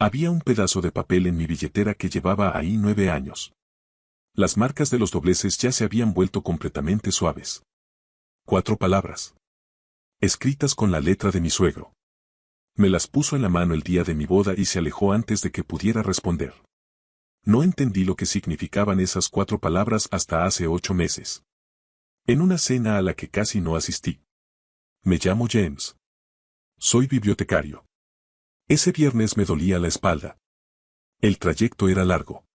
Había un pedazo de papel en mi billetera que llevaba ahí 9 años. Las marcas de los dobleces ya se habían vuelto completamente suaves. 4 palabras. Escritas con la letra de mi suegro. Me las puso en la mano el día de mi boda y se alejó antes de que pudiera responder. No entendí lo que significaban esas 4 palabras hasta hace 8 meses. En una cena a la que casi no asistí. Me llamo James. Soy bibliotecario. Ese viernes me dolía la espalda. El trayecto era largo.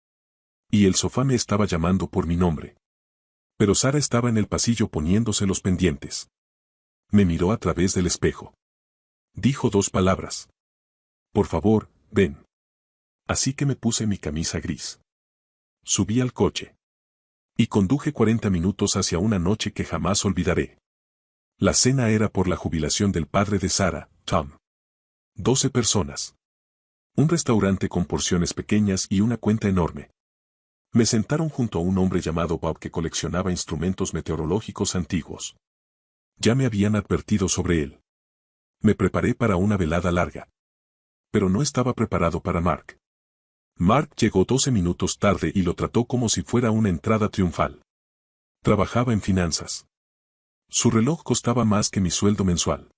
Y el sofá me estaba llamando por mi nombre. Pero Sara estaba en el pasillo poniéndose los pendientes. Me miró a través del espejo. Dijo 2 palabras. Por favor, ven. Así que me puse mi camisa gris. Subí al coche. Y conduje 40 minutos hacia una noche que jamás olvidaré. La cena era por la jubilación del padre de Sara, Tom. 12 personas. Un restaurante con porciones pequeñas y una cuenta enorme. Me sentaron junto a un hombre llamado Bob que coleccionaba instrumentos meteorológicos antiguos. Ya me habían advertido sobre él. Me preparé para una velada larga. Pero no estaba preparado para Mark. Mark llegó 12 minutos tarde y lo trató como si fuera una entrada triunfal. Trabajaba en finanzas. Su reloj costaba más que mi sueldo mensual.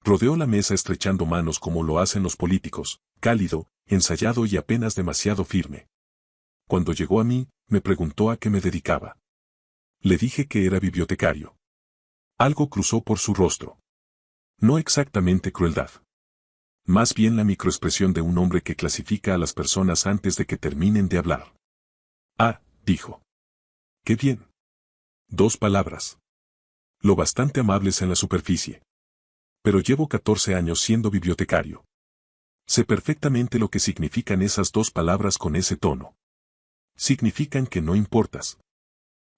Rodeó la mesa estrechando manos como lo hacen los políticos, cálido, ensayado y apenas demasiado firme. Cuando llegó a mí, me preguntó a qué me dedicaba. Le dije que era bibliotecario. Algo cruzó por su rostro. No exactamente crueldad. Más bien la microexpresión de un hombre que clasifica a las personas antes de que terminen de hablar. Ah, dijo. Qué bien. 2 palabras. Lo bastante amables en la superficie. Pero llevo 14 años siendo bibliotecario. Sé perfectamente lo que significan esas 2 palabras con ese tono. Significan que no importas.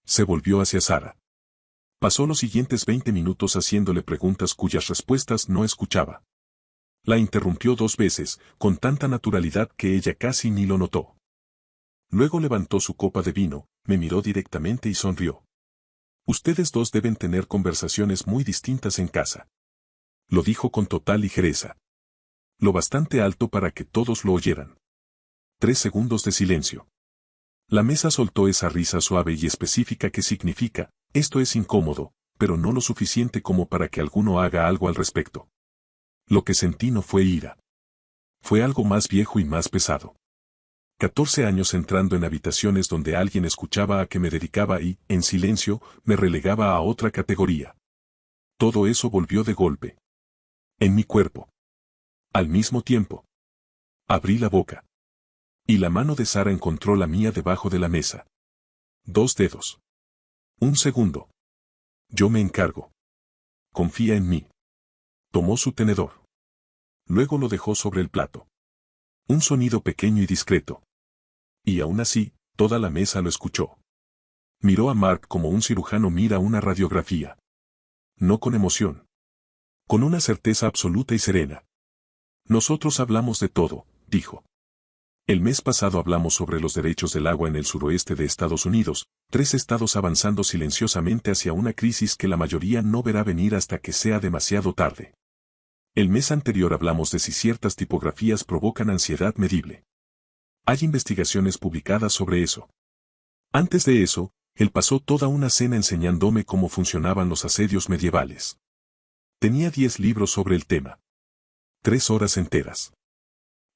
Se volvió hacia Sara. Pasó los siguientes 20 minutos haciéndole preguntas cuyas respuestas no escuchaba. La interrumpió 2 veces, con tanta naturalidad que ella casi ni lo notó. Luego levantó su copa de vino, me miró directamente y sonrió. Ustedes 2 deben tener conversaciones muy distintas en casa. Lo dijo con total ligereza. Lo bastante alto para que todos lo oyeran. 3 segundos de silencio. La mesa soltó esa risa suave y específica que significa, esto es incómodo, pero no lo suficiente como para que alguno haga algo al respecto. Lo que sentí no fue ira. Fue algo más viejo y más pesado. 14 años entrando en habitaciones donde alguien escuchaba a qué me dedicaba y, en silencio, me relegaba a otra categoría. Todo eso volvió de golpe. En mi cuerpo. Al mismo tiempo. Abrí la boca. Y la mano de Sara encontró la mía debajo de la mesa. 2 dedos. 1 segundo. Yo me encargo. Confía en mí. Tomó su tenedor. Luego lo dejó sobre el plato. Un sonido pequeño y discreto. Y aún así, toda la mesa lo escuchó. Miró a Mark como un cirujano mira una radiografía. No con emoción. Con una certeza absoluta y serena. Nosotros hablamos de todo, dijo. El mes pasado hablamos sobre los derechos del agua en el suroeste de Estados Unidos, 3 estados avanzando silenciosamente hacia una crisis que la mayoría no verá venir hasta que sea demasiado tarde. El mes anterior hablamos de si ciertas tipografías provocan ansiedad medible. Hay investigaciones publicadas sobre eso. Antes de eso, él pasó toda una cena enseñándome cómo funcionaban los asedios medievales. Tenía 10 libros sobre el tema. 3 horas enteras.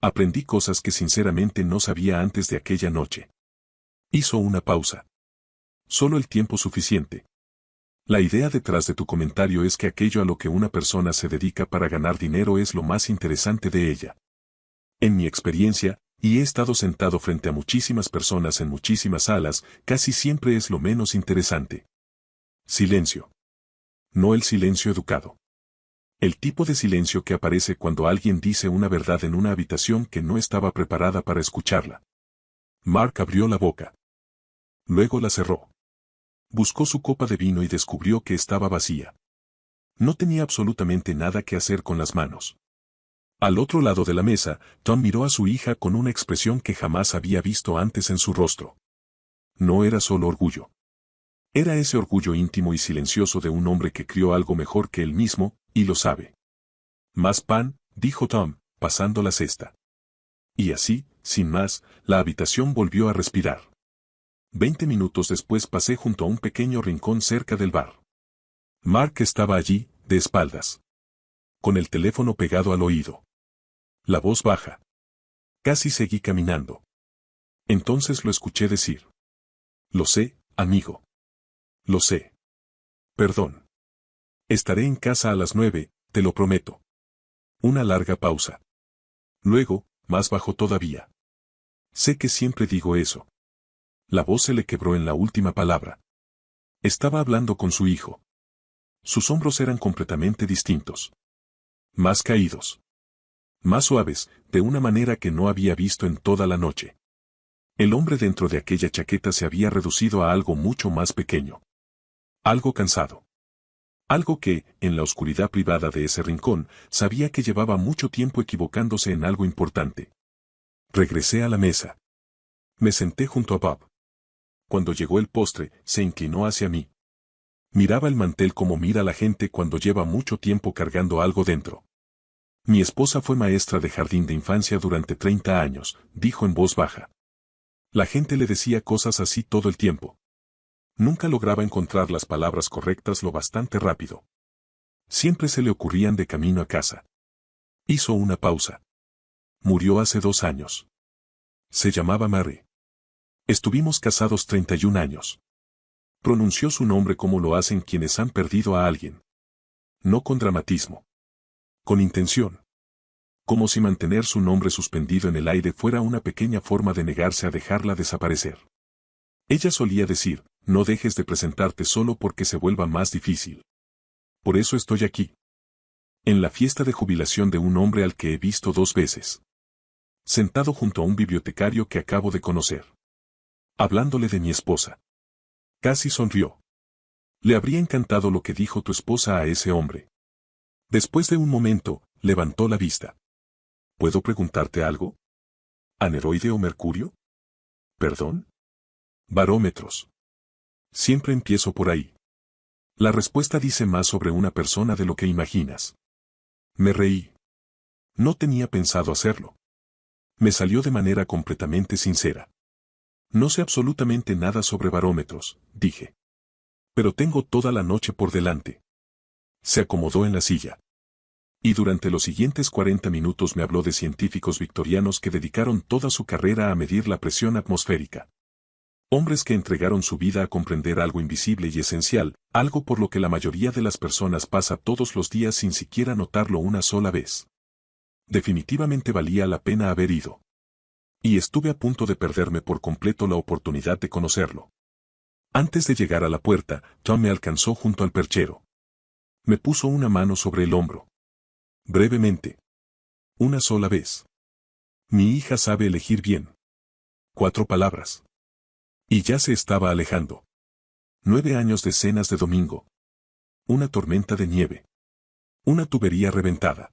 Aprendí cosas que sinceramente no sabía antes de aquella noche. Hizo una pausa. Solo el tiempo suficiente. La idea detrás de tu comentario es que aquello a lo que una persona se dedica para ganar dinero es lo más interesante de ella. En mi experiencia, y he estado sentado frente a muchísimas personas en muchísimas salas, casi siempre es lo menos interesante. Silencio. No el silencio educado. El tipo de silencio que aparece cuando alguien dice una verdad en una habitación que no estaba preparada para escucharla. Mark abrió la boca. Luego la cerró. Buscó su copa de vino y descubrió que estaba vacía. No tenía absolutamente nada que hacer con las manos. Al otro lado de la mesa, Tom miró a su hija con una expresión que jamás había visto antes en su rostro. No era solo orgullo. Era ese orgullo íntimo y silencioso de un hombre que crió algo mejor que él mismo, y lo sabe. Más pan, dijo Tom, pasando la cesta. Y así, sin más, la habitación volvió a respirar. 20 minutos después pasé junto a un pequeño rincón cerca del bar. Mark estaba allí, de espaldas, con el teléfono pegado al oído. La voz baja. Casi seguí caminando. Entonces lo escuché decir. Lo sé, amigo. Lo sé. Perdón. Estaré en casa a las 9, te lo prometo. Una larga pausa. Luego, más bajo todavía. Sé que siempre digo eso. La voz se le quebró en la última palabra. Estaba hablando con su hijo. Sus hombros eran completamente distintos. Más caídos. Más suaves, de una manera que no había visto en toda la noche. El hombre dentro de aquella chaqueta se había reducido a algo mucho más pequeño. Algo cansado. Algo que, en la oscuridad privada de ese rincón, sabía que llevaba mucho tiempo equivocándose en algo importante. Regresé a la mesa. Me senté junto a Bob. Cuando llegó el postre, se inclinó hacia mí. Miraba el mantel como mira la gente cuando lleva mucho tiempo cargando algo dentro. Mi esposa fue maestra de jardín de infancia durante 30 años, dijo en voz baja. La gente le decía cosas así todo el tiempo. Nunca lograba encontrar las palabras correctas lo bastante rápido. Siempre se le ocurrían de camino a casa. Hizo una pausa. Murió hace 2 años. Se llamaba Mary. Estuvimos casados 31 años. Pronunció su nombre como lo hacen quienes han perdido a alguien. No con dramatismo. Con intención. Como si mantener su nombre suspendido en el aire fuera una pequeña forma de negarse a dejarla desaparecer. Ella solía decir, no dejes de presentarte solo porque se vuelva más difícil. Por eso estoy aquí. En la fiesta de jubilación de un hombre al que he visto 2 veces. Sentado junto a un bibliotecario que acabo de conocer. Hablándole de mi esposa. Casi sonrió. Le habría encantado lo que dijo tu esposa a ese hombre. Después de un momento, levantó la vista. ¿Puedo preguntarte algo? ¿Aneroide o mercurio? ¿Perdón? Barómetros. Siempre empiezo por ahí. La respuesta dice más sobre una persona de lo que imaginas. Me reí. No tenía pensado hacerlo. Me salió de manera completamente sincera. No sé absolutamente nada sobre barómetros, dije. Pero tengo toda la noche por delante. Se acomodó en la silla. Y durante los siguientes 40 minutos me habló de científicos victorianos que dedicaron toda su carrera a medir la presión atmosférica. Hombres que entregaron su vida a comprender algo invisible y esencial, algo por lo que la mayoría de las personas pasa todos los días sin siquiera notarlo una sola vez. Definitivamente valía la pena haber ido. Y estuve a punto de perderme por completo la oportunidad de conocerlo. Antes de llegar a la puerta, Tom me alcanzó junto al perchero. Me puso una mano sobre el hombro. Brevemente. Una sola vez. Mi hija sabe elegir bien. 4 palabras. Y ya se estaba alejando. 9 años de cenas de domingo. Una tormenta de nieve. Una tubería reventada.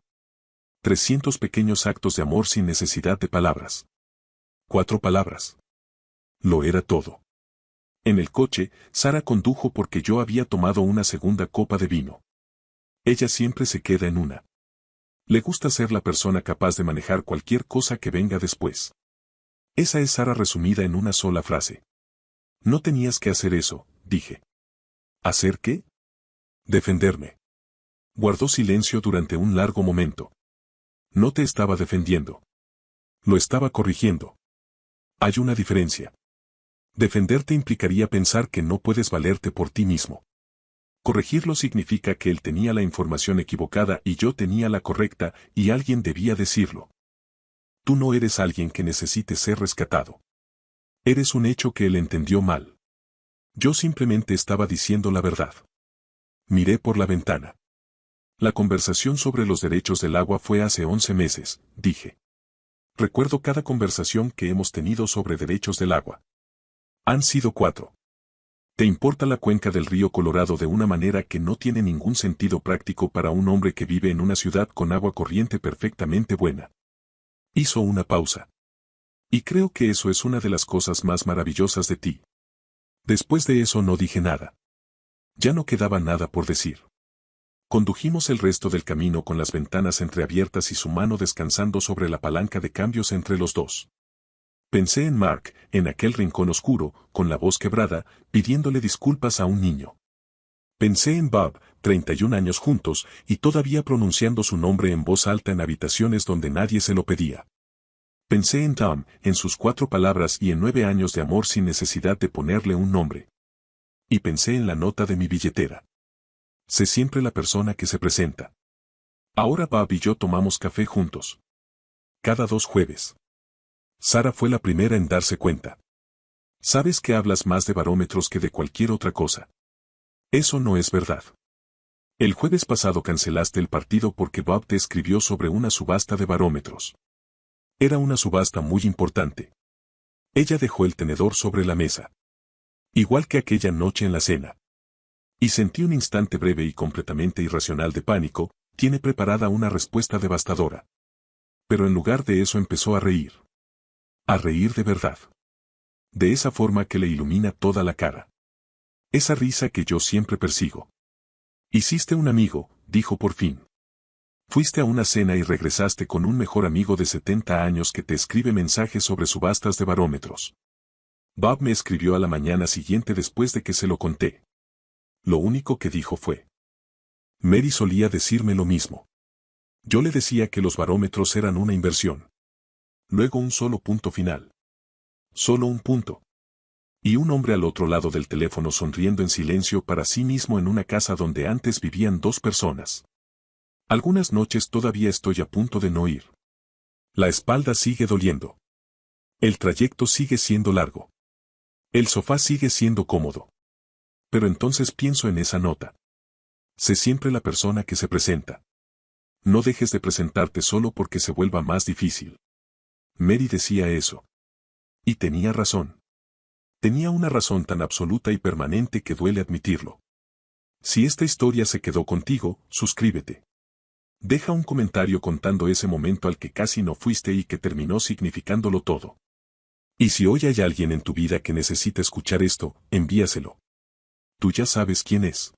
300 pequeños actos de amor sin necesidad de palabras. 4 palabras. Lo era todo. En el coche, Sara condujo porque yo había tomado una segunda copa de vino. Ella siempre se queda en una. Le gusta ser la persona capaz de manejar cualquier cosa que venga después. Esa es Sara resumida en una sola frase. No tenías que hacer eso, dije. ¿Hacer qué? Defenderme. Guardó silencio durante un largo momento. No te estaba defendiendo. Lo estaba corrigiendo. Hay una diferencia. Defenderte implicaría pensar que no puedes valerte por ti mismo. Corregirlo significa que él tenía la información equivocada y yo tenía la correcta, y alguien debía decirlo. Tú no eres alguien que necesite ser rescatado. Eres un hecho que él entendió mal. Yo simplemente estaba diciendo la verdad. Miré por la ventana. La conversación sobre los derechos del agua fue hace 11 meses, dije. Recuerdo cada conversación que hemos tenido sobre derechos del agua. Han sido 4. Te importa la cuenca del río Colorado de una manera que no tiene ningún sentido práctico para un hombre que vive en una ciudad con agua corriente perfectamente buena. Hizo una pausa. Y creo que eso es una de las cosas más maravillosas de ti. Después de eso no dije nada. Ya no quedaba nada por decir. Condujimos el resto del camino con las ventanas entreabiertas y su mano descansando sobre la palanca de cambios entre los dos. Pensé en Mark, en aquel rincón oscuro, con la voz quebrada, pidiéndole disculpas a un niño. Pensé en Bob, 31 años juntos, y todavía pronunciando su nombre en voz alta en habitaciones donde nadie se lo pedía. Pensé en Tom, en sus 4 palabras y en 9 años de amor sin necesidad de ponerle un nombre. Y pensé en la nota de mi billetera. Sé siempre la persona que se presenta. Ahora Bob y yo tomamos café juntos. Cada 2 jueves. Sara fue la primera en darse cuenta. Sabes que hablas más de barómetros que de cualquier otra cosa. Eso no es verdad. El jueves pasado cancelaste el partido porque Bob te escribió sobre una subasta de barómetros. Era una subasta muy importante. Ella dejó el tenedor sobre la mesa. Igual que aquella noche en la cena. Y sentí un instante breve y completamente irracional de pánico, tiene preparada una respuesta devastadora. Pero en lugar de eso empezó a reír. A reír de verdad. De esa forma que le ilumina toda la cara. Esa risa que yo siempre persigo. Hiciste un amigo, dijo por fin. Fuiste a una cena y regresaste con un mejor amigo de 70 años que te escribe mensajes sobre subastas de barómetros. Bob me escribió a la mañana siguiente después de que se lo conté. Lo único que dijo fue. Mary solía decirme lo mismo. Yo le decía que los barómetros eran una inversión. Luego un solo punto final. Solo un punto. Y un hombre al otro lado del teléfono sonriendo en silencio para sí mismo en una casa donde antes vivían 2 personas. Algunas noches todavía estoy a punto de no ir. La espalda sigue doliendo. El trayecto sigue siendo largo. El sofá sigue siendo cómodo. Pero entonces pienso en esa nota. Sé siempre la persona que se presenta. No dejes de presentarte solo porque se vuelva más difícil. Mary decía eso. Y tenía razón. Tenía una razón tan absoluta y permanente que duele admitirlo. Si esta historia se quedó contigo, suscríbete. Deja un comentario contando ese momento al que casi no fuiste y que terminó significándolo todo. Y si hoy hay alguien en tu vida que necesita escuchar esto, envíaselo. Tú ya sabes quién es.